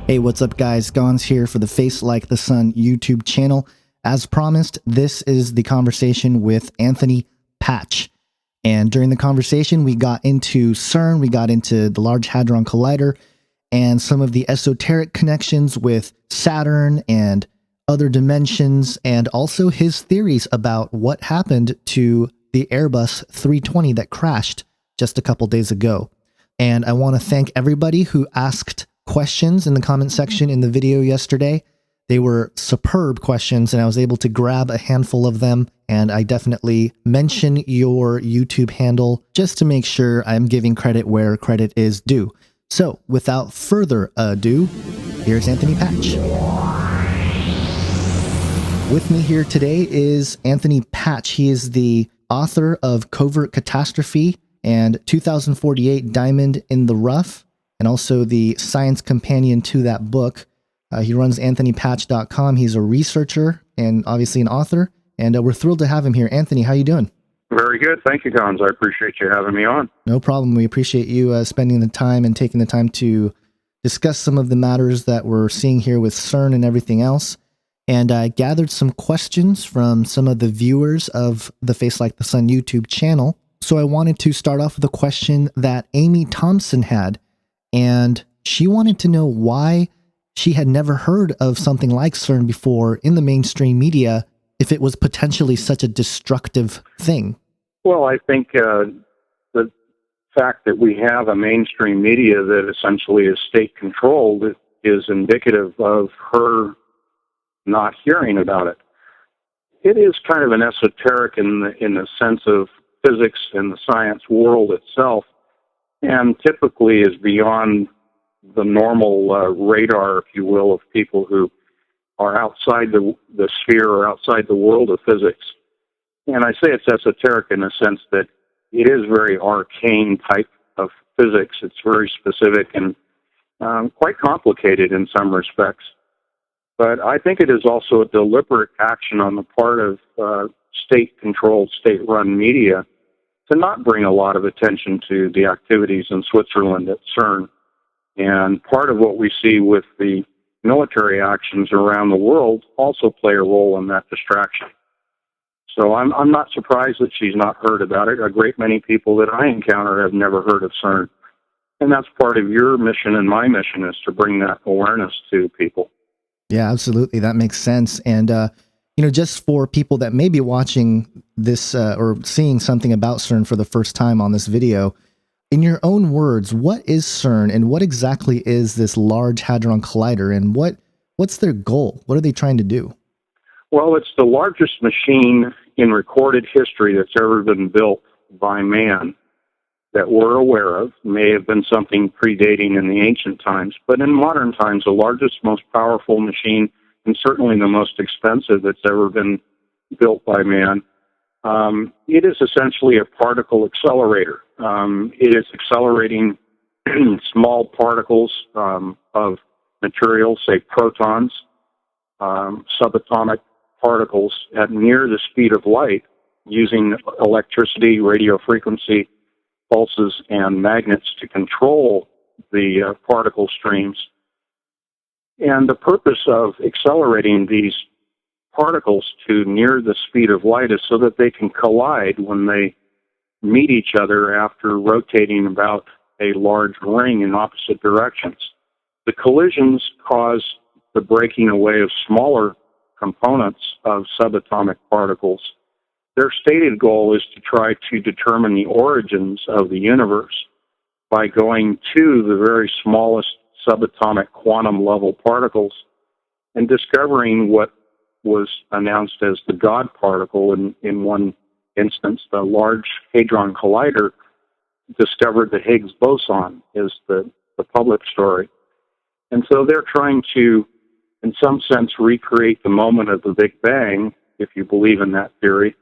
Hey, what's up guys? Gons here for the Face Like the Sun YouTube channel. As promised, this is the conversation with Anthony Patch. And during the conversation, we got into CERN, we got into the Large Hadron Collider, and some of the esoteric connections with Saturn and other dimensions, and also his theories about what happened to the Airbus 320 that crashed just a couple days ago. And I want to thank everybody who asked questions in the comment section in the video yesterday. They were superb questions, and I was able to grab a handful of them, and I definitely mention your YouTube handle just to make sure I'm giving credit where credit is due. So, without further ado, here's Anthony Patch. With me here today is Anthony Patch. He is the author of Covert Catastrophe and 2048 Diamond in the Rough, and also the science companion to that book. He runs anthonypatch.com. He's a researcher and obviously an author, and we're thrilled to have him here. Anthony, how you doing? Very good. Thank you, Gons. I appreciate you having me on. No problem. We appreciate you spending the time and taking the time to discuss some of the matters that we're seeing here with CERN and everything else. And I gathered some questions from some of the viewers of the Face Like the Sun YouTube channel. So I wanted to start off with a question that Amy Thompson had. And she wanted to know why she had never heard of something like CERN before in the mainstream media, if it was potentially such a destructive thing. Well, I think the fact that we have a mainstream media that essentially is state-controlled is indicative of her not hearing about it. It is kind of an esoteric in the sense of physics and the science world itself, and typically is beyond the normal radar, if you will, of people who are outside the sphere or outside the world of physics. And I say it's esoteric in the sense that it is very arcane type of physics. It's very specific and quite complicated in some respects. But I think it is also a deliberate action on the part of state-controlled, state-run media to not bring a lot of attention to the activities in Switzerland at CERN. And part of what we see with the military actions around the world also play a role in that distraction. So I'm not surprised that she's not heard about it. A great many people that I encounter have never heard of CERN. And that's part of your mission and my mission, is to bring that awareness to people. Yeah, absolutely. That makes sense. And, just for people that may be watching this or seeing something about CERN for the first time on this video, in your own words, what is CERN and what exactly is this Large Hadron Collider, and what's their goal? What are they trying to do? Well, it's the largest machine in recorded history that's ever been built by man that we're aware of. May have been something predating in the ancient times, but in modern times, the largest, most powerful machine, and certainly the most expensive that's ever been built by man. It is essentially a particle accelerator. It is accelerating small particles of material, say protons, subatomic particles at near the speed of light using electricity, radio frequency pulses, and magnets to control the particle streams. And the purpose of accelerating these particles to near the speed of light is so that they can collide when they meet each other after rotating about a large ring in opposite directions. The collisions cause the breaking away of smaller components of subatomic particles. Their stated goal is to try to determine the origins of the universe by going to the very smallest subatomic quantum level particles and discovering what was announced as the God particle in one instance. The Large Hadron Collider discovered the Higgs boson is the public story. And so they're trying to, in some sense, recreate the moment of the Big Bang, if you believe in that theory,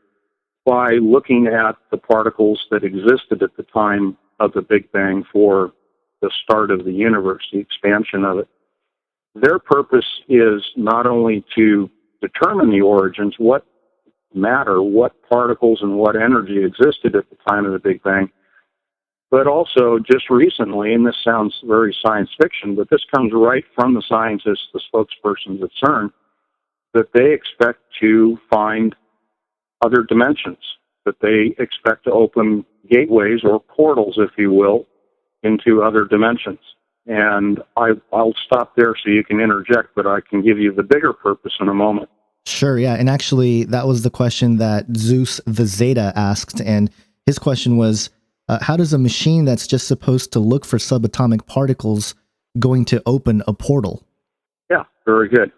by looking at the particles that existed at the time of the Big Bang for the start of the universe, the expansion of it. Their purpose is not only to determine the origins, what matter, what particles and what energy existed at the time of the Big Bang, But also, just recently, and this sounds very science fiction, but this comes right from the scientists, the spokespersons at CERN, that they expect to find other dimensions, that they expect to open gateways or portals, if you will, into other dimensions. And I'll stop there so you can interject, but I can give you the bigger purpose in a moment. Sure, yeah. And actually, that was the question that Zeus the Zeta asked. And his question was, how does a machine that's just supposed to look for subatomic particles going to open a portal? Yeah, very good.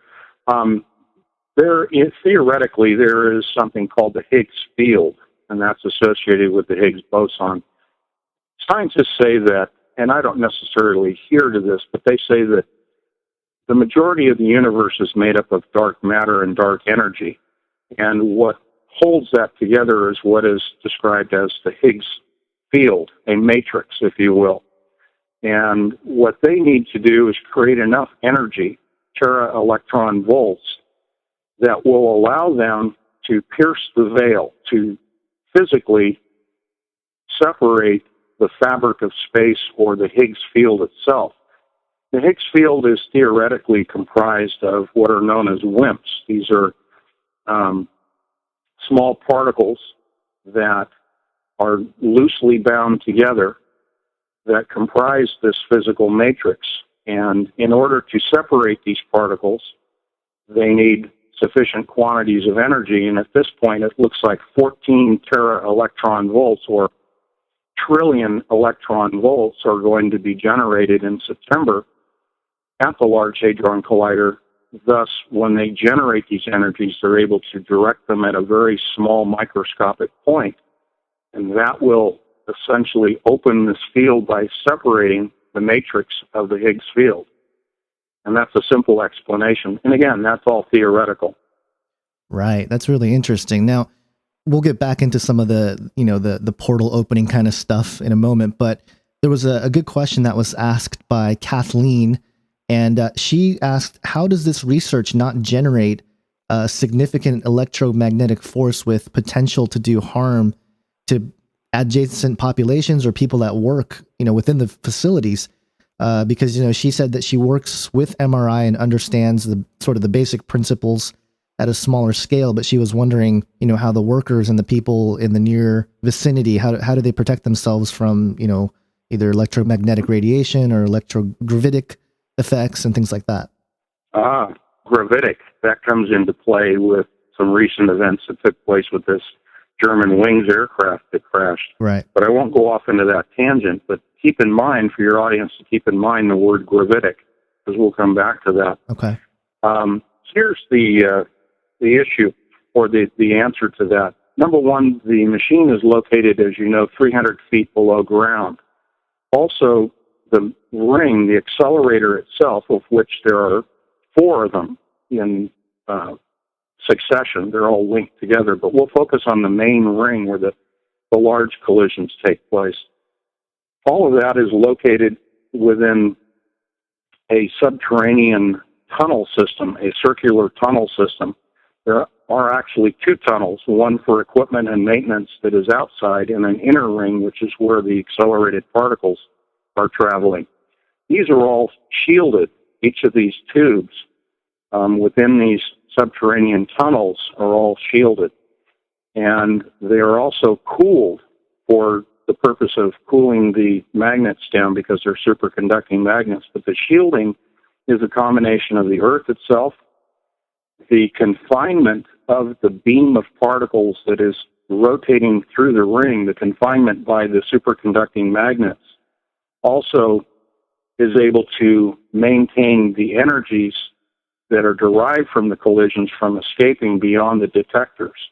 Theoretically, there is something called the Higgs field, and that's associated with the Higgs boson. Scientists say that, and I don't necessarily adhere to this, but they say that the majority of the universe is made up of dark matter and dark energy, and what holds that together is what is described as the Higgs field, a matrix, if you will. And what they need to do is create enough energy, tera-electron volts, that will allow them to pierce the veil, to physically separate the fabric of space or the Higgs field itself. The Higgs field is theoretically comprised of what are known as WIMPs. These are small particles that are loosely bound together that comprise this physical matrix. And in order to separate these particles, they need sufficient quantities of energy. And at this point, it looks like 14 tera-electron volts or trillion electron volts are going to be generated in September at the Large Hadron Collider. Thus, when they generate these energies, they're able to direct them at a very small microscopic point. And that will essentially open this field by separating the matrix of the Higgs field. And that's a simple explanation. And again, that's all theoretical. Right. That's really interesting. Now, we'll get back into some of the, the portal opening kind of stuff in a moment, but there was a good question that was asked by Cathleen, and she asked, how does this research not generate a significant electromagnetic force with potential to do harm to adjacent populations or people that work, within the facilities? Because, she said that she works with MRI and understands the sort of the basic principles at a smaller scale, but she was wondering, how the workers and the people in the near vicinity, how do they protect themselves from, either electromagnetic radiation or electrogravitic effects and things like that? Gravitic, that comes into play with some recent events that took place with this German wings aircraft that crashed. Right. But I won't go off into that tangent, but keep in mind, for your audience to keep in mind the word gravitic, because we'll come back to that. Okay. Here's the issue, or the answer to that. Number one, the machine is located, as you know, 300 feet below ground. Also, the ring, the accelerator itself, of which there are 4 of them in succession, they're all linked together, but we'll focus on the main ring where the large collisions take place. All of that is located within a subterranean tunnel system, a circular tunnel system. There are actually 2 tunnels, one for equipment and maintenance that is outside, and an inner ring, which is where the accelerated particles are traveling. These are all shielded. Each of these tubes within these subterranean tunnels are all shielded. And they are also cooled for the purpose of cooling the magnets down because they're superconducting magnets. But the shielding is a combination of the Earth itself, the confinement of the beam of particles that is rotating through the ring, the confinement by the superconducting magnets, also is able to maintain the energies that are derived from the collisions from escaping beyond the detectors.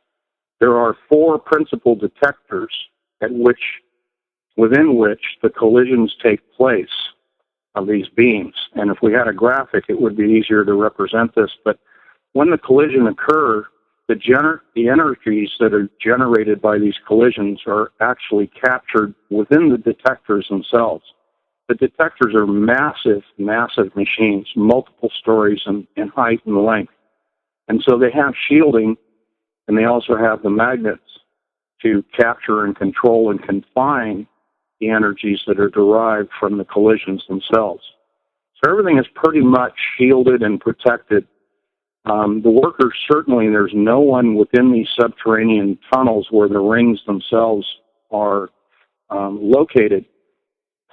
There are 4 principal detectors within which the collisions take place of these beams. And if we had a graphic, it would be easier to represent this. But when the collision occurs, the energies that are generated by these collisions are actually captured within the detectors themselves. The detectors are massive, massive machines, multiple stories in height and length. And so they have shielding, and they also have the magnets to capture and control and confine the energies that are derived from the collisions themselves. So everything is pretty much shielded and protected. The workers, certainly, there's no one within these subterranean tunnels where the rings themselves are located,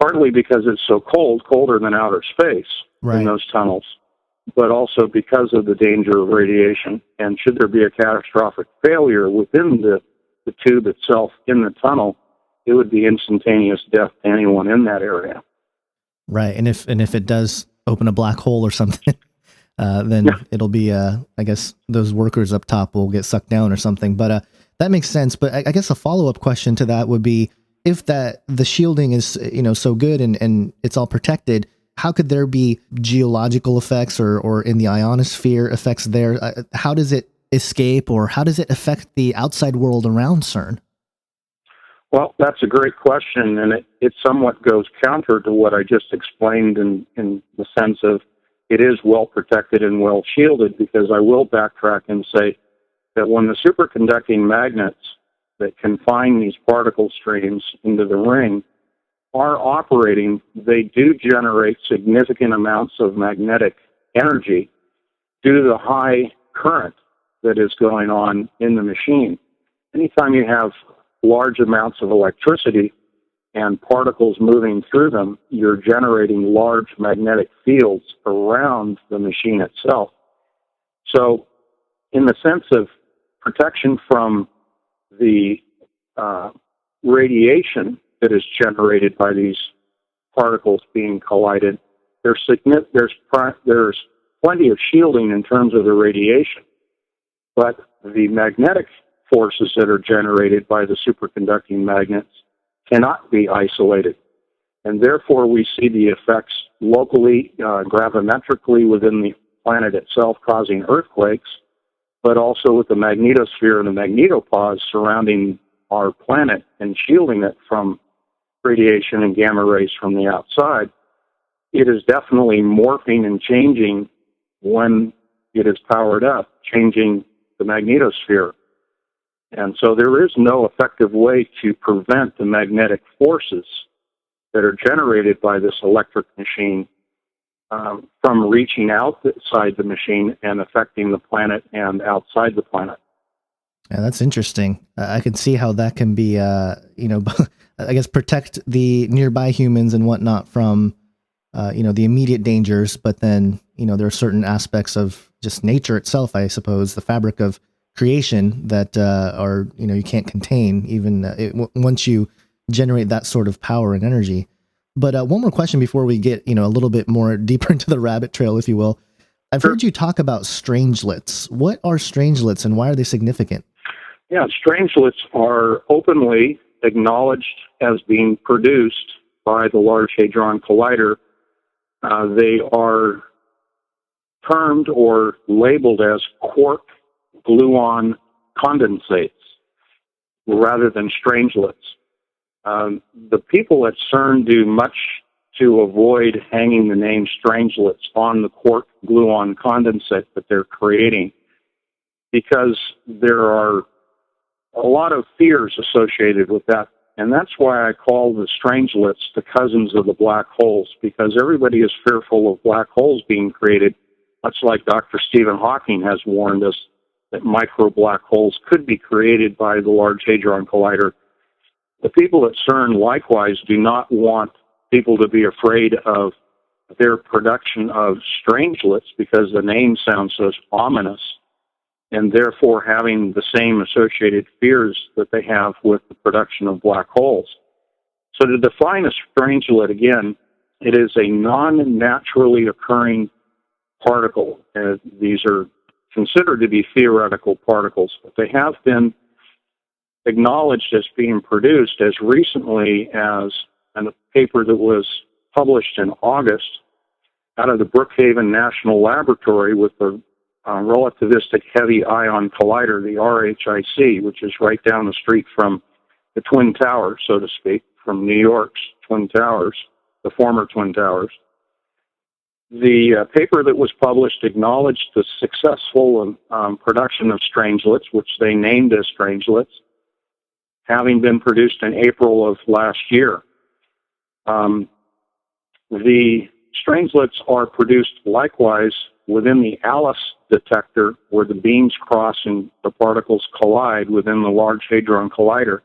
partly because it's so cold, colder than outer space in those tunnels, but also because of the danger of radiation. And should there be a catastrophic failure within the tube itself in the tunnel, it would be instantaneous death to anyone in that area. Right. And if it does open a black hole or something, then it'll be, I guess those workers up top will get sucked down or something. But that makes sense. But I guess a follow-up question to that would be, if the shielding is, so good and it's all protected, how could there be geological effects or in the ionosphere effects there? How does it escape, or how does it affect the outside world around CERN? Well, that's a great question, and it somewhat goes counter to what I just explained in the sense of it is well protected and well shielded, because I will backtrack and say that when the superconducting magnets that confine these particle streams into the ring are operating, they do generate significant amounts of magnetic energy due to the high current that is going on in the machine. Anytime you have large amounts of electricity and particles moving through them, you're generating large magnetic fields around the machine itself. So in the sense of protection from the radiation that is generated by these particles being collided, there's plenty of shielding in terms of the radiation, but the magnetic forces that are generated by the superconducting magnets cannot be isolated, and therefore we see the effects locally, gravimetrically within the planet itself, causing earthquakes, but also with the magnetosphere and the magnetopause surrounding our planet and shielding it from radiation and gamma rays from the outside. It is definitely morphing and changing when it is powered up, changing the magnetosphere. And so there is no effective way to prevent the magnetic forces that are generated by this electric machine from reaching outside the machine and affecting the planet and outside the planet. Yeah, that's interesting. I can see how that can be, I guess, protect the nearby humans and whatnot from, the immediate dangers. But then, there are certain aspects of just nature itself, I suppose, the fabric of creation that are, you can't contain even once you generate that sort of power and energy. But one more question before we get, a little bit more deeper into the rabbit trail, if you will. I've heard you talk about strangelets. What are strangelets and why are they significant? Yeah, strangelets are openly acknowledged as being produced by the Large Hadron Collider. They are termed or labeled as quark-gluon condensates rather than strangelets. The people at CERN do much to avoid hanging the name strangelets on the quark-gluon condensate that they're creating, because there are a lot of fears associated with that. And that's why I call the strangelets the cousins of the black holes, because everybody is fearful of black holes being created, much like Dr. Stephen Hawking has warned us that micro black holes could be created by the Large Hadron Collider. The people at CERN likewise do not want people to be afraid of their production of strangelets, because the name sounds so ominous, and therefore having the same associated fears that they have with the production of black holes. So to define a strangelet again, it is a non-naturally occurring particle. These are considered to be theoretical particles, but they have been acknowledged as being produced as recently as a paper that was published in August out of the Brookhaven National Laboratory with the Relativistic Heavy Ion Collider, the RHIC, which is right down the street from the Twin Towers, so to speak, from New York's Twin Towers, the former Twin Towers. The paper that was published acknowledged the successful production of strangelets, which they named as strangelets, having been produced in April of last year. The strangelets are produced likewise within the Alice detector, where the beams cross and the particles collide within the Large Hadron Collider.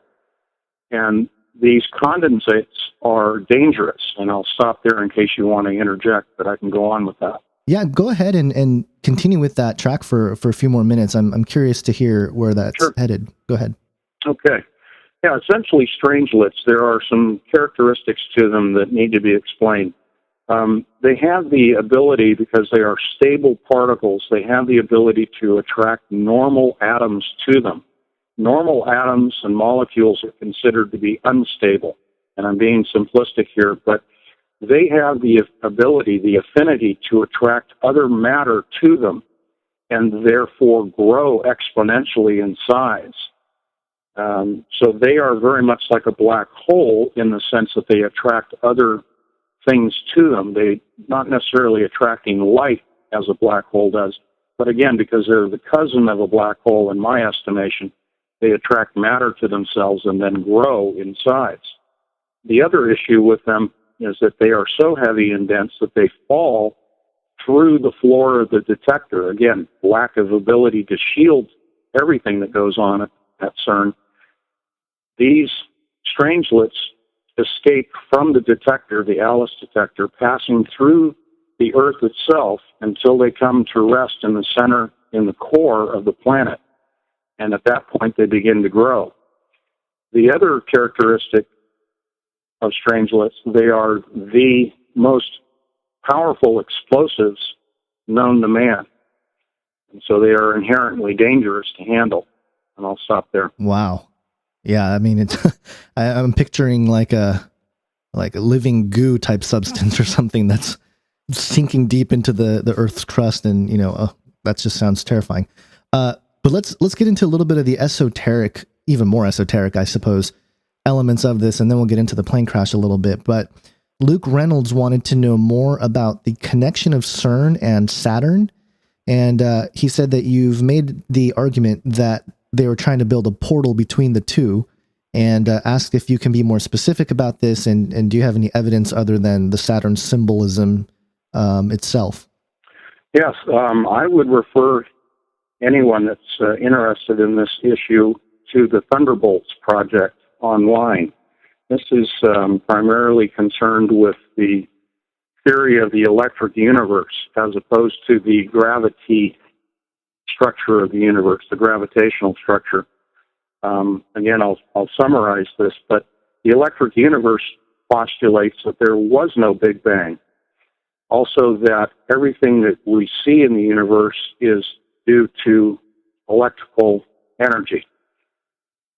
And these condensates are dangerous, and I'll stop there in case you want to interject, but I can go on with that. Yeah, go ahead and continue with that track for a few more minutes. I'm curious to hear where that's headed. Go ahead. Okay. Yeah, essentially strangelets, there are some characteristics to them that need to be explained. They have the ability, because they are stable particles, they have the ability to attract normal atoms to them. Normal atoms and molecules are considered to be unstable, and I'm being simplistic here, but they have the ability, the affinity to attract other matter to them and therefore grow exponentially in size. So they are very much like a black hole in the sense that they attract other things to them. They're not necessarily attracting light as a black hole does, but again, because they're the cousin of a black hole in my estimation, they attract matter to themselves and then grow in size. The other issue with them is that they are so heavy and dense that they fall through the floor of the detector. Again, lack of ability to shield everything that goes on at CERN. These strangelets escape from the detector, the Alice detector, passing through the Earth itself until they come to rest in the center, in the core of the planet. And at that point, they begin to grow. The other characteristic of strangelets, they are the most powerful explosives known to man. And so they are inherently dangerous to handle. And I'll stop there. Wow. Yeah, I mean, it's I'm picturing like a living goo type substance or something that's sinking deep into the Earth's crust, and that just sounds terrifying. But let's get into a little bit of the esoteric, even more esoteric, I suppose, elements of this, and then we'll get into the plane crash a little bit. But Luke Reynolds wanted to know more about the connection of CERN and Saturn, and he said that you've made the argument that they were trying to build a portal between the two, and asked if you can be more specific about this, and do you have any evidence other than the Saturn symbolism itself? Yes, I would refer anyone that's interested in this issue to the Thunderbolts project online. This is primarily concerned with the theory of the electric universe as opposed to the gravity structure of the universe, the gravitational structure. Again, I'll summarize this, but the electric universe postulates that there was no Big Bang. Also, that everything that we see in the universe is due to electrical energy,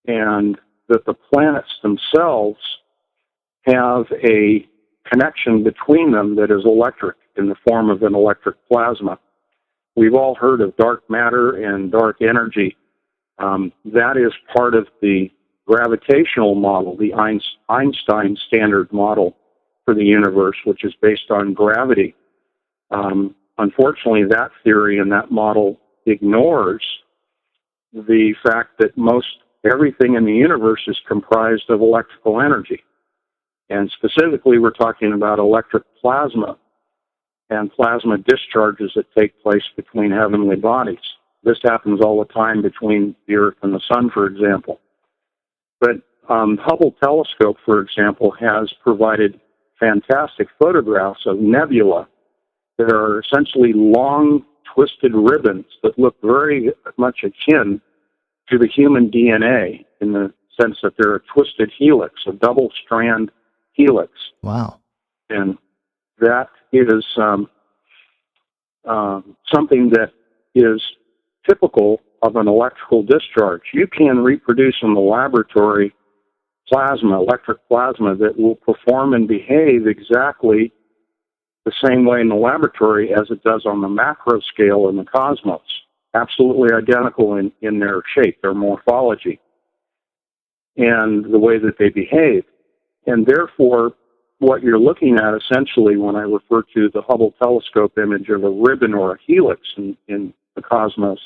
and that the planets themselves have a connection between them that is electric in the form of an electric plasma. We've all heard of dark matter and dark energy. That is part of the gravitational model, the Einstein standard model for the universe, which is based on gravity. Unfortunately, that theory and that model ignores the fact that most everything in the universe is comprised of electrical energy. And specifically, we're talking about electric plasma and plasma discharges that take place between heavenly bodies. This happens all the time between the Earth and the Sun, for example. But Hubble telescope, for example, has provided fantastic photographs of nebula that are essentially long, twisted ribbons that look very much akin to the human DNA in the sense that they're a twisted helix, a double-strand helix. Wow. And that is something that is typical of an electrical discharge. You can reproduce in the laboratory plasma, electric plasma, that will perform and behave exactly the same way in the laboratory as it does on the macro scale in the cosmos. Absolutely identical in their shape, their morphology, and the way that they behave. And therefore, what you're looking at essentially when I refer to the Hubble telescope image of a ribbon or a helix in the cosmos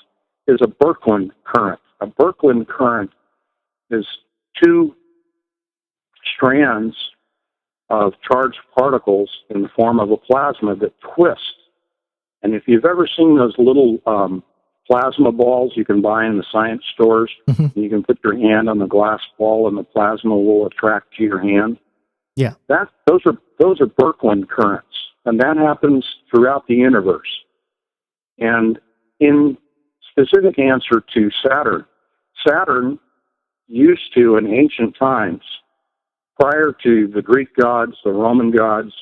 is a Birkeland current. A Birkeland current is two strands of charged particles in the form of a plasma that twists. And if you've ever seen those little plasma balls you can buy in the science stores, you can put your hand on the glass ball and the plasma will attract to your hand. Yeah. Those are Birkeland currents, and that happens throughout the universe. And in specific answer to Saturn used to, in ancient times, prior to the Greek gods, the Roman gods,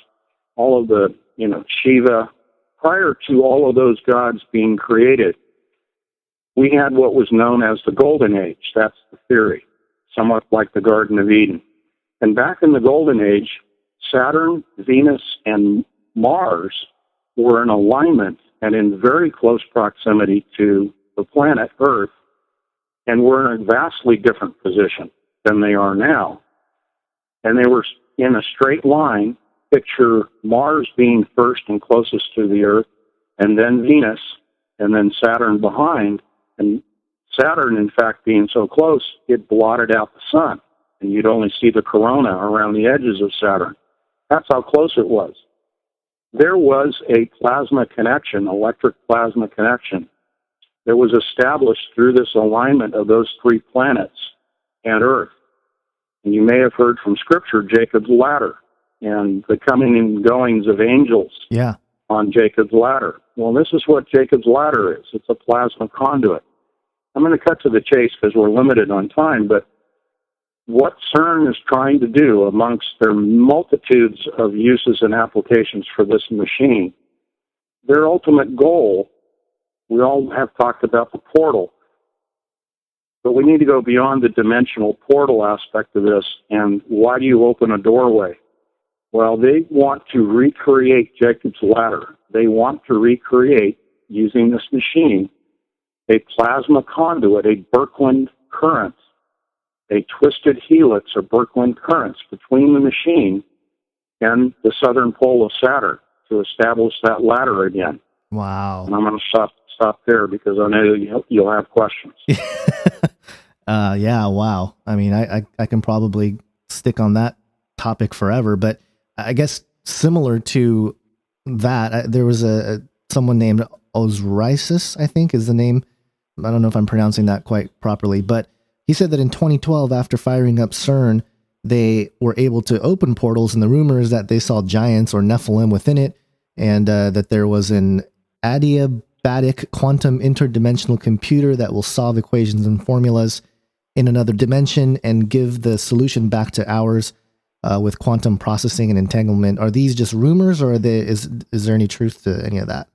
all of the, Shiva, prior to all of those gods being created, we had what was known as the Golden Age. That's the theory, somewhat like the Garden of Eden. And back in the Golden Age, Saturn, Venus, and Mars were in alignment and in very close proximity to the planet Earth, and were in a vastly different position than they are now. And they were in a straight line. Picture Mars being first and closest to the Earth, and then Venus, and then Saturn behind. And Saturn, in fact, being so close, it blotted out the sun, and you'd only see the corona around the edges of Saturn. That's how close it was. There was a plasma connection, electric plasma connection, that was established through this alignment of those three planets and Earth. And you may have heard from Scripture Jacob's ladder and the coming and goings of angels on Jacob's ladder. Well, this is what Jacob's ladder is. It's a plasma conduit. I'm going to cut to the chase because we're limited on time, but what CERN is trying to do amongst their multitudes of uses and applications for this machine, their ultimate goal, we all have talked about the portal, but we need to go beyond the dimensional portal aspect of this. And why do you open a doorway? Well, they want to recreate Jacob's ladder. They want to recreate, using this machine, a plasma conduit, a Birkeland current, a twisted helix or Birkeland currents between the machine and the southern pole of Saturn to establish that ladder again. Wow. And I'm going to stop there because I know you'll have questions. Yeah, wow. I mean, I can probably stick on that topic forever, but I guess similar to that, there was someone named Ozricus, I think is the name. I don't know if I'm pronouncing that quite properly, but he said that in 2012, after firing up CERN, they were able to open portals, and the rumor is that they saw giants or Nephilim within it, and that there was an adiabatic quantum interdimensional computer that will solve equations and formulas in another dimension and give the solution back to ours with quantum processing and entanglement. Are these just rumors, or is there any truth to any of that?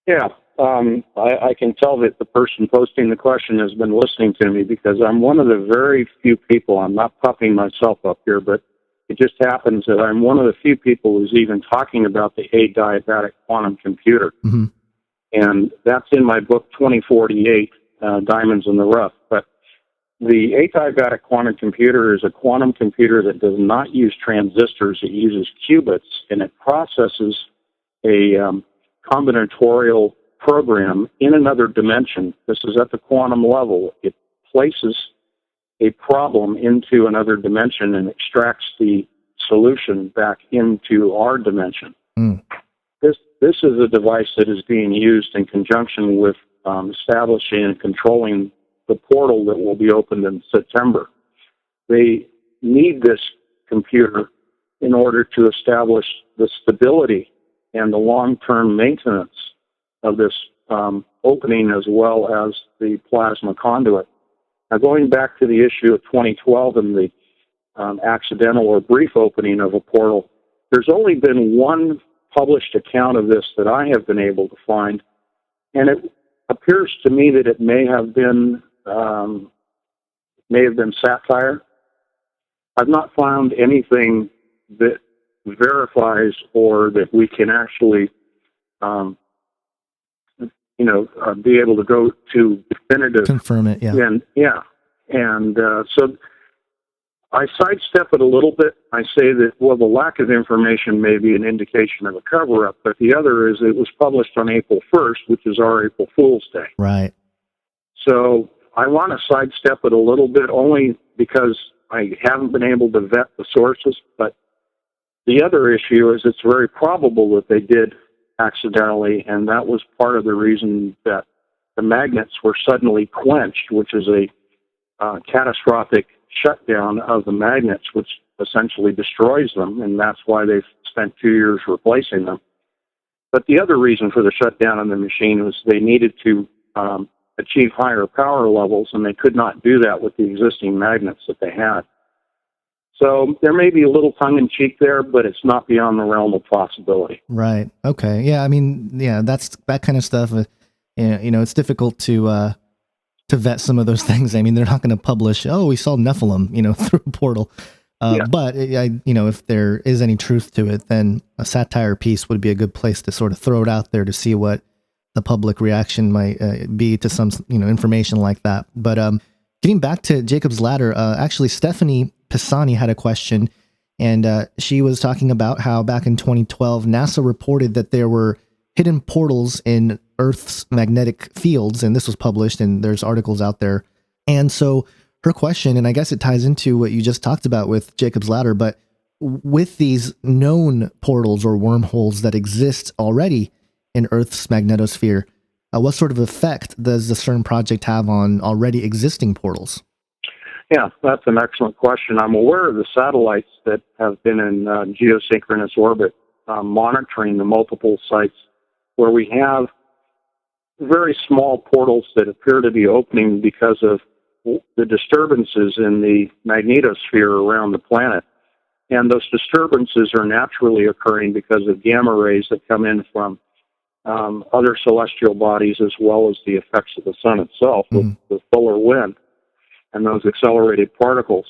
Yeah. I can tell that the person posting the question has been listening to me because I'm one of the very few people, I'm not puffing myself up here, but it just happens that I'm one of the few people who's even talking about the adiabatic quantum computer. Mm-hmm. And that's in my book, 2048, Diamonds in the Rough. But the adiabatic quantum computer is a quantum computer that does not use transistors. It uses qubits, and it processes a combinatorial program in another dimension. This is at the quantum level. It places a problem into another dimension and extracts the solution back into our dimension. Mm. This is a device that is being used in conjunction with establishing and controlling the portal that will be opened in September. They need this computer in order to establish the stability and the long-term maintenance of this opening, as well as the plasma conduit. Now, going back to the issue of 2012 and the accidental or brief opening of a portal, there's only been one published account of this that I have been able to find, and it appears to me that it may have been satire. I've not found anything that verifies or that we can actually be able to go to definitive. Confirm it, yeah. And so I sidestep it a little bit. I say that, well, the lack of information may be an indication of a cover-up, but the other is it was published on April 1st, which is our April Fool's Day. Right. So I want to sidestep it a little bit only because I haven't been able to vet the sources, but The other issue is it's very probable that they did accidentally, and that was part of the reason that the magnets were suddenly quenched, which is a catastrophic shutdown of the magnets, which essentially destroys them, and that's why they've spent 2 years replacing them. But the other reason for the shutdown of the machine was they needed to achieve higher power levels, and they could not do that with the existing magnets that they had. So there may be a little tongue-in-cheek there, but it's not beyond the realm of possibility. Right. Okay. Yeah. I mean, yeah, that's that kind of stuff. It's difficult to vet some of those things. I mean, they're not going to publish, oh, we saw Nephilim, through a portal. But if there is any truth to it, then a satire piece would be a good place to sort of throw it out there to see what the public reaction might be to some, information like that. But getting back to Jacob's Ladder, actually, Stephanie Pisani had a question, and she was talking about how back in 2012, NASA reported that there were hidden portals in Earth's magnetic fields, and this was published, and there's articles out there. And so her question, and I guess it ties into what you just talked about with Jacob's Ladder, but with these known portals or wormholes that exist already in Earth's magnetosphere, what sort of effect does the CERN project have on already existing portals? Yeah, that's an excellent question. I'm aware of the satellites that have been in geosynchronous orbit monitoring the multiple sites where we have very small portals that appear to be opening because of the disturbances in the magnetosphere around the planet. And those disturbances are naturally occurring because of gamma rays that come in from other celestial bodies, as well as the effects of the sun itself with solar wind and those accelerated particles.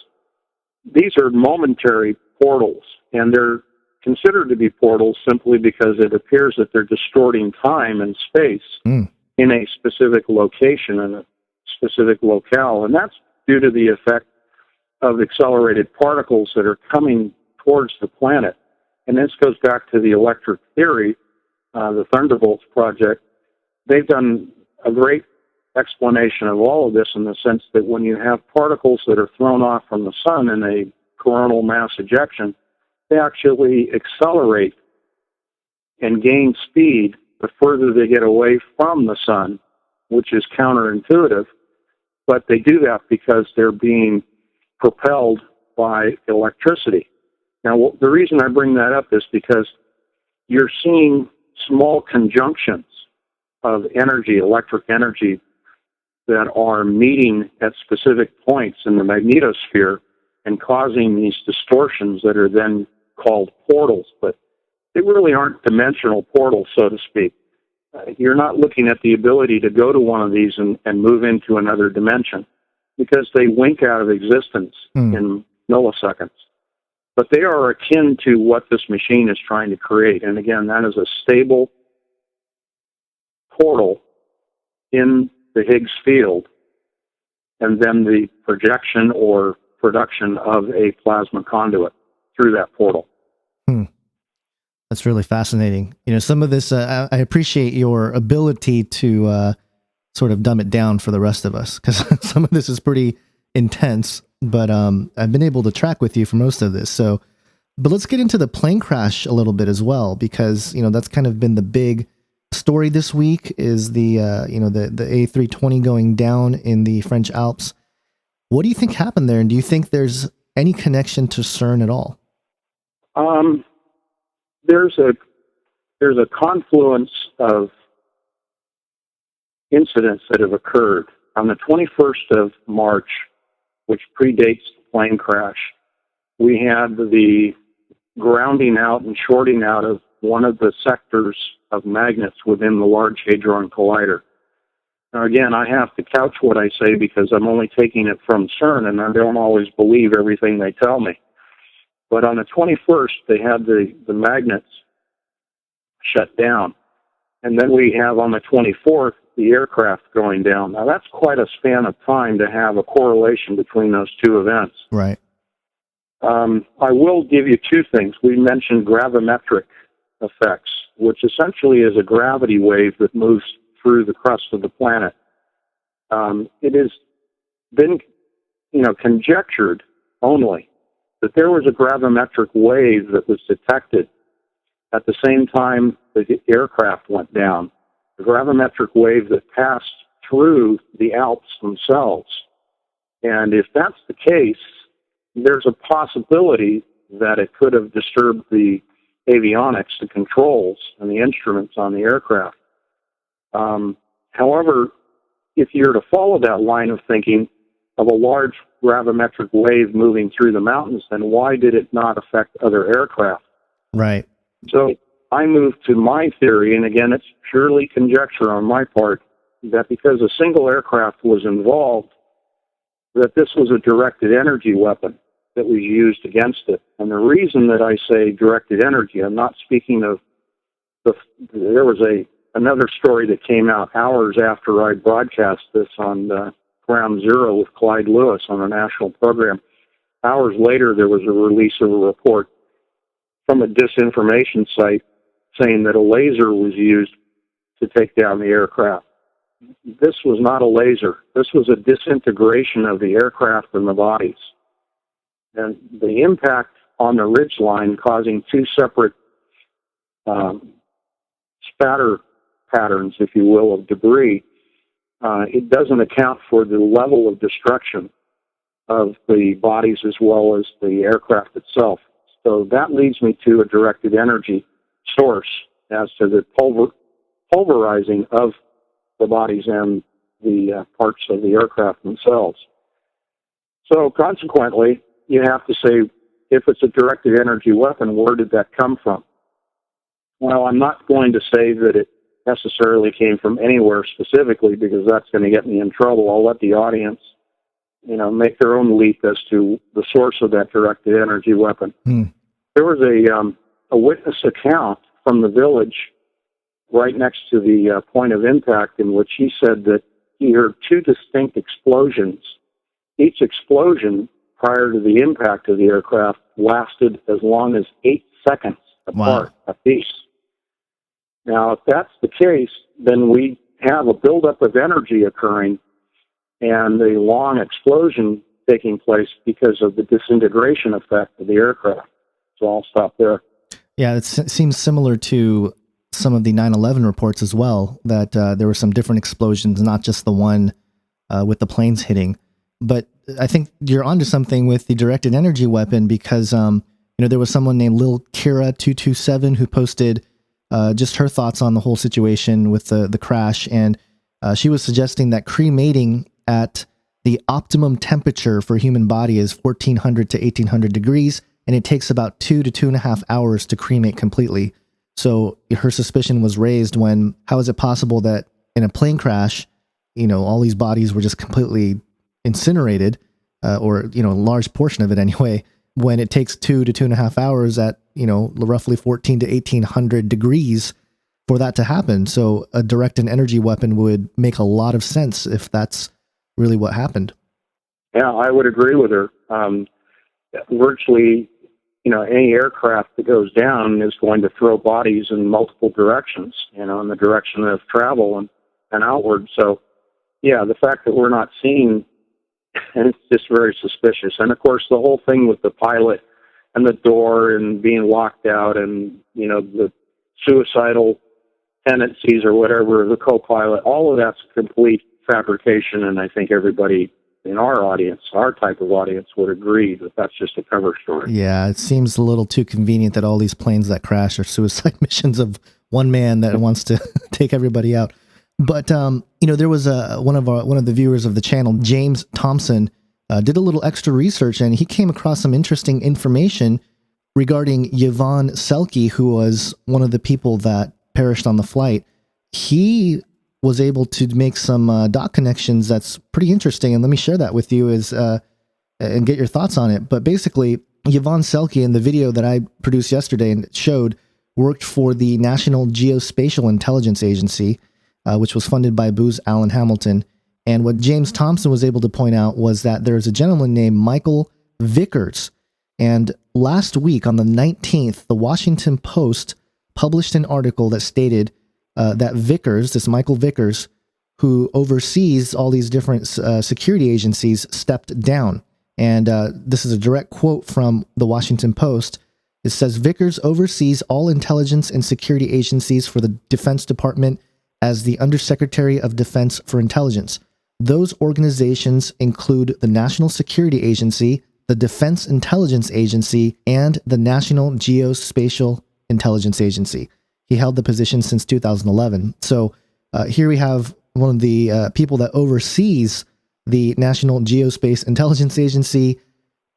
These are momentary portals, and they're considered to be portals simply because it appears that they're distorting time and space in a specific location and a specific locale, and that's due to the effect of accelerated particles that are coming towards the planet. And this goes back to the electric theory, the Thunderbolts project. They've done a great explanation of all of this in the sense that when you have particles that are thrown off from the sun in a coronal mass ejection, they actually accelerate and gain speed the further they get away from the sun, which is counterintuitive. But they do that because they're being propelled by electricity. Now, the reason I bring that up is because you're seeing small conjunctions of energy, electric energy, that are meeting at specific points in the magnetosphere and causing these distortions that are then called portals. But they really aren't dimensional portals, so to speak. You're not looking at the ability to go to one of these and move into another dimension because they wink out of existence in milliseconds. But they are akin to what this machine is trying to create. And again, that is a stable portal in the Higgs field, and then the projection or production of a plasma conduit through that portal. That's really fascinating. Some of this, I appreciate your ability to sort of dumb it down for the rest of us, because some of this is pretty intense, but I've been able to track with you for most of this. But let's get into the plane crash a little bit as well, because, that's kind of been the big story this week is the A320 going down in the French Alps. What do you think happened there? And do you think there's any connection to CERN at all? There's a confluence of incidents that have occurred. On the 21st of March, which predates the plane crash, we had the grounding out and shorting out of one of the sectors of magnets within the Large Hadron Collider. Now, again, I have to couch what I say because I'm only taking it from CERN, and I don't always believe everything they tell me. But on the 21st, they had the magnets shut down. And then we have on the 24th, the aircraft going down. Now, that's quite a span of time to have a correlation between those two events. Right. I will give you two things. We mentioned gravimetric effects, which essentially is a gravity wave that moves through the crust of the planet. It has been, conjectured only that there was a gravimetric wave that was detected at the same time the aircraft went down, a gravimetric wave that passed through the Alps themselves. And if that's the case, there's a possibility that it could have disturbed the avionics, the controls, and the instruments on the aircraft. However, if you're to follow that line of thinking of a large gravimetric wave moving through the mountains, then why did it not affect other aircraft? Right. So I moved to my theory, and again, it's purely conjecture on my part, that because a single aircraft was involved, that this was a directed energy weapon that was used against it. And the reason that I say directed energy, I'm not speaking of there was another story that came out hours after I broadcast this on Ground Zero with Clyde Lewis on a national program. Hours later, there was a release of a report from a disinformation site saying that a laser was used to take down the aircraft. This was not a laser. This was a disintegration of the aircraft and the bodies. And the impact on the ridgeline causing two separate spatter patterns, if you will, of debris, it doesn't account for the level of destruction of the bodies as well as the aircraft itself. So that leads me to a directed energy source as to the pulverizing of the bodies and the parts of the aircraft themselves. So consequently, you have to say, if it's a directed energy weapon, where did that come from? Well, I'm not going to say that it necessarily came from anywhere specifically, because that's going to get me in trouble. I'll let the audience, make their own leap as to the source of that directed energy weapon. There was a witness account from the village right next to the point of impact, in which he said that he heard two distinct explosions. Each explosion prior to the impact of the aircraft lasted as long as 8 seconds apart apiece. Now, if that's the case, then we have a buildup of energy occurring and a long explosion taking place because of the disintegration effect of the aircraft. So I'll stop there. Yeah, it seems similar to some of the 9/11 reports as well, that there were some different explosions, not just the one with the planes hitting. But I think you're onto something with the directed energy weapon, because there was someone named Lil Kira 227 who posted just her thoughts on the whole situation with the crash, and she was suggesting that cremating at the optimum temperature for a human body is 1400 to 1800 degrees, and it takes about 2 to 2.5 hours to cremate completely. So her suspicion was raised when, how is it possible that in a plane crash, all these bodies were just completely incinerated, or, a large portion of it anyway, when it takes 2 to 2.5 hours at, roughly 14 to 1800 degrees for that to happen. So a directed energy weapon would make a lot of sense if that's really what happened. Yeah, I would agree with her. Virtually, any aircraft that goes down is going to throw bodies in multiple directions, in the direction of travel and outward. So, yeah, the fact that we're not seeing, and it's just very suspicious. And, of course, the whole thing with the pilot and the door and being locked out and, the suicidal tendencies or whatever, the co-pilot, all of that's a complete fabrication, and I think everybody in our audience, our type of audience, would agree that that's just a cover story. Yeah, it seems a little too convenient that all these planes that crash are suicide missions of one man that wants to take everybody out. But there was one of the viewers of the channel, James Thompson, did a little extra research, and he came across some interesting information regarding Yvonne Selke, who was one of the people that perished on the flight. He was able to make some dot connections that's pretty interesting, and let me share that with you and get your thoughts on it. But basically, Yvonne Selke, in the video that I produced yesterday and showed, worked for the National Geospatial Intelligence Agency, which was funded by Booz Allen Hamilton. And what James Thompson was able to point out was that there's a gentleman named Michael Vickers. And last week on the 19th, the Washington Post published an article that stated that Vickers, this Michael Vickers, who oversees all these different security agencies, stepped down. And this is a direct quote from the Washington Post. It says, Vickers oversees all intelligence and security agencies for the Defense Department as the Undersecretary of Defense for Intelligence. Those organizations include the National Security Agency, the Defense Intelligence Agency, and the National Geospatial Intelligence Agency. He held the position since 2011. So here we have one of the people that oversees the National Geospace Intelligence Agency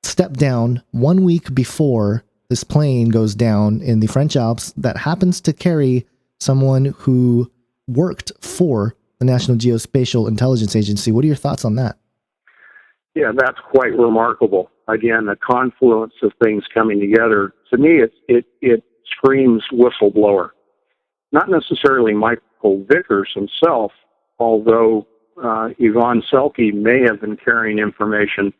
step down 1 week before this plane goes down in the French Alps that happens to carry someone who worked for the National Geospatial Intelligence Agency. What are your thoughts on that? Yeah, that's quite remarkable. Again, the confluence of things coming together. To me, it screams whistleblower. Not necessarily Michael Vickers himself, although Yvonne Selke may have been carrying information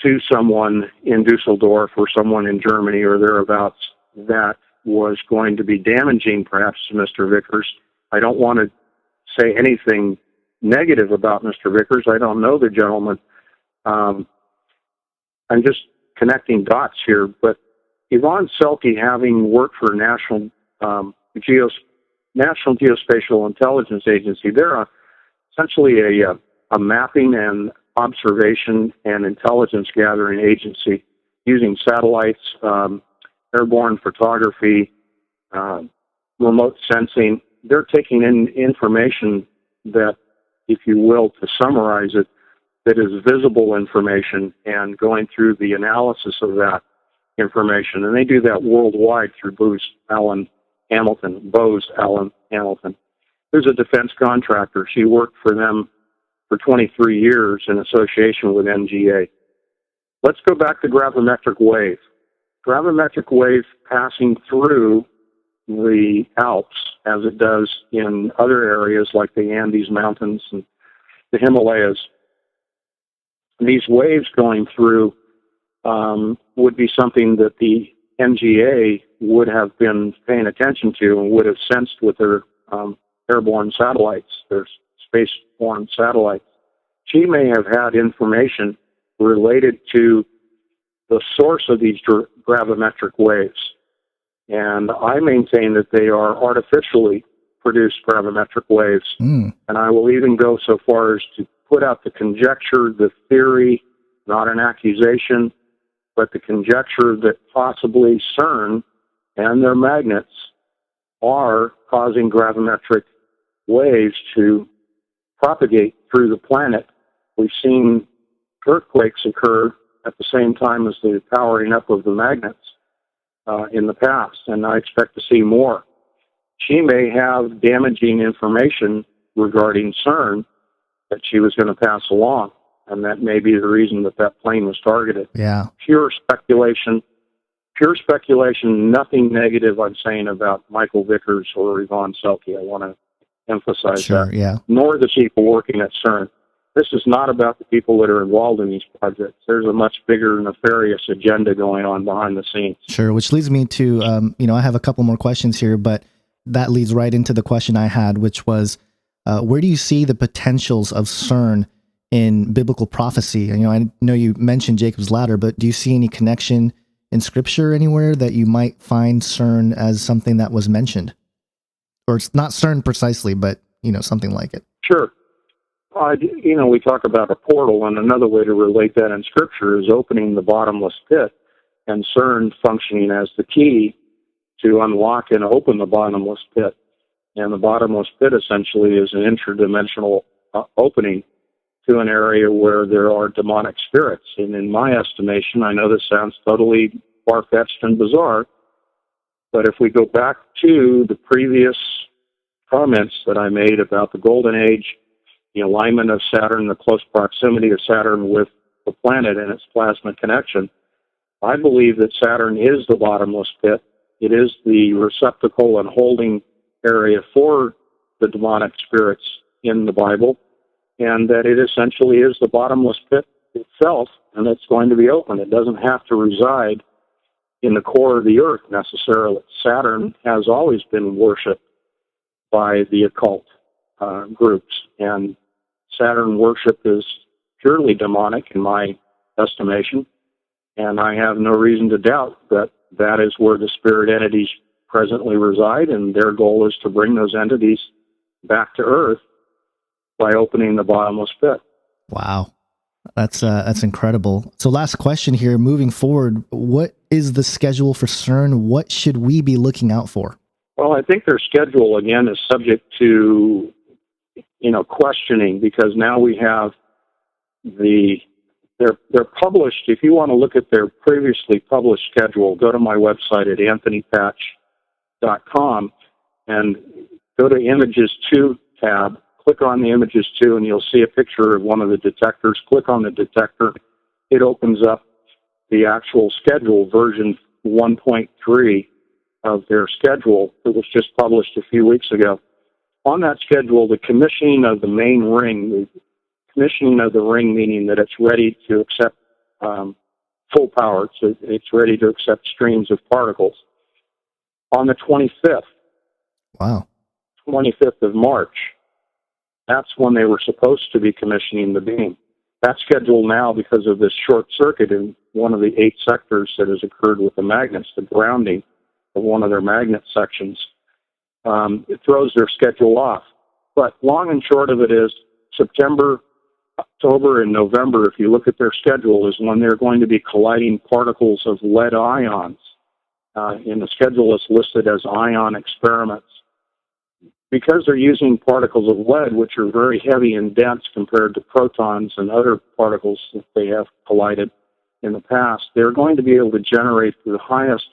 to someone in Dusseldorf or someone in Germany or thereabouts that was going to be damaging perhaps to Mr. Vickers. I don't want to say anything negative about Mr. Vickers. I don't know the gentleman. I'm just connecting dots here, but Yvonne Selke, having worked for National Geospatial Intelligence Agency, they're essentially a mapping and observation and intelligence gathering agency using satellites, airborne photography, remote sensing. They're taking in information that, if you will, to summarize it, that is visible information and going through the analysis of that information. And they do that worldwide through Booz Allen Hamilton, who's a defense contractor. She worked for them for 23 years in association with NGA. Let's go back to gravimetric wave. Gravimetric wave passing through the Alps, as it does in other areas like the Andes Mountains and the Himalayas. These waves going through would be something that the NGA would have been paying attention to and would have sensed with their airborne satellites, their spaceborne satellites. She may have had information related to the source of these gravimetric waves. And I maintain that they are artificially produced gravimetric waves. And I will even go so far as to put out the conjecture, the theory, not an accusation, but the conjecture that possibly CERN and their magnets are causing gravimetric waves to propagate through the planet. We've seen earthquakes occur at the same time as the powering up of the magnets in the past, and I expect to see more. She may have damaging information regarding CERN that she was going to pass along, and that may be the reason that that plane was targeted. Yeah. Pure speculation, nothing negative I'm saying about Michael Vickers or Yvonne Selke. I want to emphasize that. Yeah. Nor the people working at CERN. This is not about the people that are involved in these projects. There's a much bigger nefarious agenda going on behind the scenes. Sure, which leads me to, I have a couple more questions here, but that leads right into the question I had, which was, where do you see the potentials of CERN in biblical prophecy? I know you mentioned Jacob's Ladder, but do you see any connection in Scripture anywhere that you might find CERN as something that was mentioned? Or it's not CERN precisely, but, something like it. Sure. We talk about a portal, and another way to relate that in Scripture is opening the bottomless pit, and CERN functioning as the key to unlock and open the bottomless pit. And the bottomless pit essentially is an interdimensional opening to an area where there are demonic spirits. And in my estimation, I know this sounds totally far-fetched and bizarre, but if we go back to the previous comments that I made about the Golden Age, the alignment of Saturn, the close proximity of Saturn with the planet and its plasma connection, I believe that Saturn is the bottomless pit. It is the receptacle and holding area for the demonic spirits in the Bible, and that it essentially is the bottomless pit itself, and it's going to be open. It doesn't have to reside in the core of the earth necessarily. Saturn has always been worshipped by the occult groups, and Saturn worship is purely demonic in my estimation. And I have no reason to doubt that that is where the spirit entities presently reside, and their goal is to bring those entities back to Earth by opening the bottomless pit. Wow. That's incredible. So last question here, moving forward, what is the schedule for CERN? What should we be looking out for? Well, I think their schedule, again, is subject to, questioning, because now we have they're published. If you want to look at their previously published schedule, go to my website at anthonypatch.com and go to Images 2 tab. Click on the Images 2, and you'll see a picture of one of the detectors. Click on the detector. It opens up the actual schedule, version 1.3 of their schedule that was just published a few weeks ago. On that schedule, the commissioning of the main ring, the commissioning of the ring meaning that it's ready to accept full power, so it's ready to accept streams of particles. On the 25th, wow, 25th of March, that's when they were supposed to be commissioning the beam. That's scheduled now because of this short circuit in one of the 8 sectors that has occurred with the magnets, the grounding of one of their magnet sections. It throws their schedule off. But long and short of it is September, October, and November, if you look at their schedule, is when they're going to be colliding particles of lead ions. In the schedule, it's listed as ion experiments. Because they're using particles of lead, which are very heavy and dense compared to protons and other particles that they have collided in the past, they're going to be able to generate the highest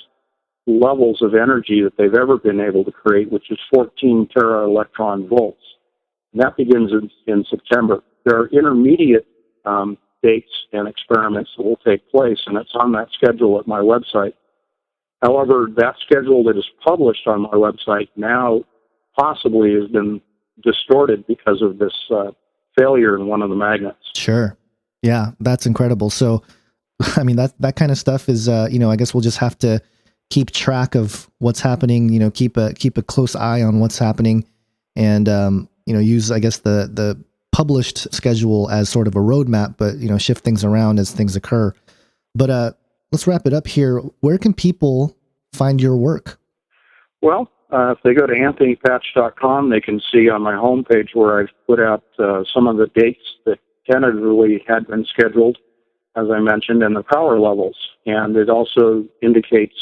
levels of energy that they've ever been able to create, which is 14 tera-electron volts. And that begins in September. There are intermediate dates and experiments that will take place, and it's on that schedule at my website. However, that schedule that is published on my website now possibly has been distorted because of this failure in one of the magnets. Sure. Yeah, that's incredible. So, I mean, that kind of stuff is, I guess we'll just have to keep track of what's happening, keep a close eye on what's happening, and, use, I guess, the published schedule as sort of a roadmap, but, shift things around as things occur. But let's wrap it up here. Where can people find your work? Well, if they go to anthonypatch.com, they can see on my homepage where I've put out some of the dates that tentatively had been scheduled, as I mentioned, and the power levels. And it also indicates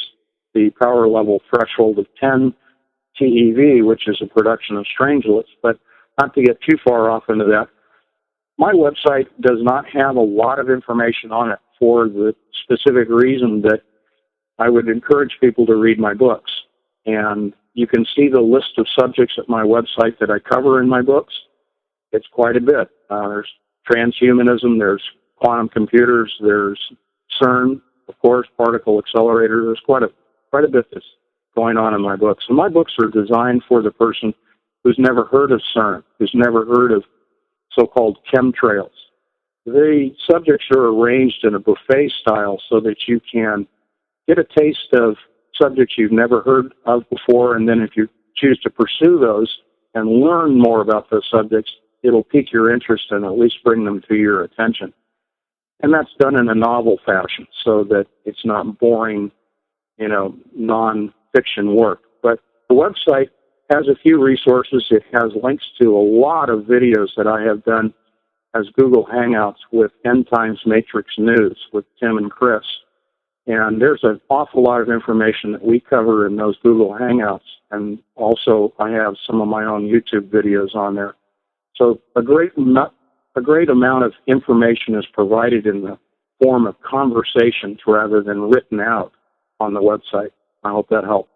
the power level threshold of 10 TeV, which is a production of strangelets. But not to get too far off into that, my website does not have a lot of information on it for the specific reason that I would encourage people to read my books. And you can see the list of subjects at my website that I cover in my books. It's quite a bit. There's transhumanism, there's quantum computers, there's CERN, of course, particle accelerator. There's quite a bit that's going on in my books. And my books are designed for the person who's never heard of CERN, who's never heard of so-called chemtrails. The subjects are arranged in a buffet style so that you can get a taste of subjects you've never heard of before, and then if you choose to pursue those and learn more about those subjects, it'll pique your interest and at least bring them to your attention. And that's done in a novel fashion so that it's not boring, non-fiction work. But the website has a few resources. It has links to a lot of videos that I have done as Google Hangouts with End Times Matrix News with Tim and Chris. And there's an awful lot of information that we cover in those Google Hangouts. And also I have some of my own YouTube videos on there. So a great amount of information is provided in the form of conversations rather than written out on the website. I hope that helped.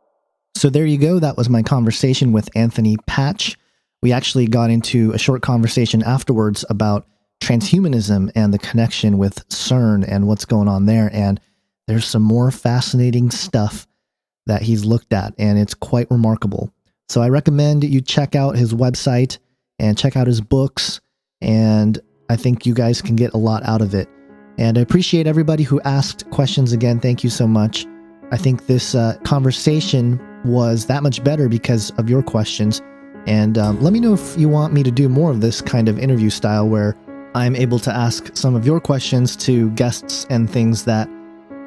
So there you go. That was my conversation with Anthony Patch. We actually got into a short conversation afterwards about transhumanism and the connection with CERN and what's going on there. And there's some more fascinating stuff that he's looked at, and it's quite remarkable. So I recommend you check out his website and check out his books, and I think you guys can get a lot out of it. And I appreciate everybody who asked questions again. Thank you so much. I think this conversation was that much better because of your questions. And let me know if you want me to do more of this kind of interview style where I'm able to ask some of your questions to guests and things that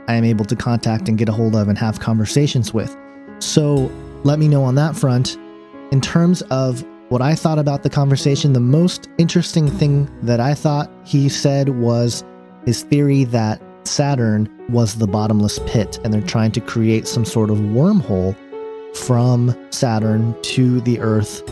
I am able to contact and get a hold of and have conversations with. So let me know on that front. In terms of what I thought about the conversation, the most interesting thing that I thought he said was his theory that Saturn was the bottomless pit, and they're trying to create some sort of wormhole from Saturn to the Earth.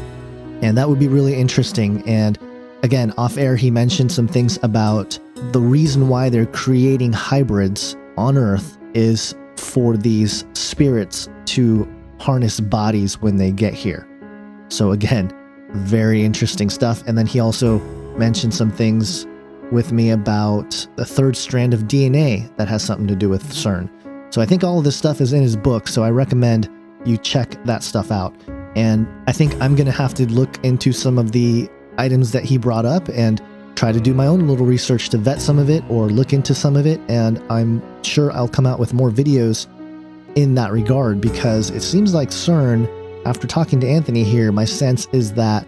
And that would be really interesting. And again, off air, he mentioned some things about the reason why they're creating hybrids on Earth is for these spirits to harness bodies when they get here. So again, very interesting stuff. And then he also mentioned some things with me about the third strand of DNA that has something to do with CERN. So I think all of this stuff is in his book, so I recommend you check that stuff out. And I think I'm going to have to look into some of the items that he brought up and try to do my own little research to vet some of it or look into some of it. And I'm sure I'll come out with more videos in that regard, because it seems like CERN, after talking to Anthony here, my sense is that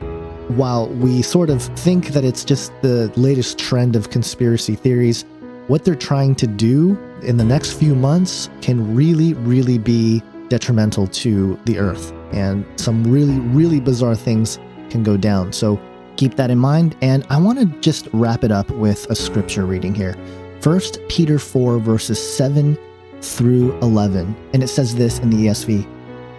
while we sort of think that it's just the latest trend of conspiracy theories, what they're trying to do in the next few months can really, really be detrimental to the Earth. And some really, really bizarre things can go down. So keep that in mind. And I want to just wrap it up with a scripture reading here. 1 Peter 4, verses 7 through 11. And it says this in the ESV: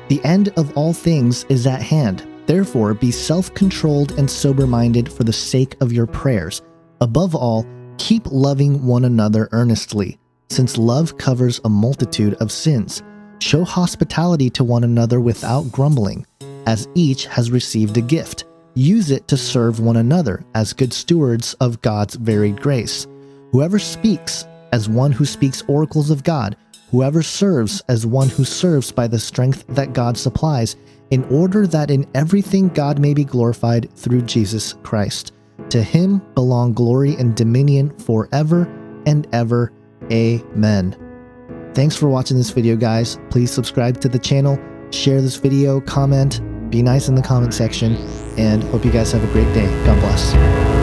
"The end of all things is at hand. Therefore, be self-controlled and sober-minded for the sake of your prayers. Above all, keep loving one another earnestly, since love covers a multitude of sins. Show hospitality to one another without grumbling. As each has received a gift, use it to serve one another as good stewards of God's varied grace. Whoever speaks, as one who speaks oracles of God. Whoever serves, as one who serves by the strength that God supplies, in order that in everything God may be glorified through Jesus Christ. To him belong glory and dominion forever and ever. Amen." Thanks for watching this video, guys. Please subscribe to the channel, share this video, comment, be nice in the comment section, and hope you guys have a great day. God bless.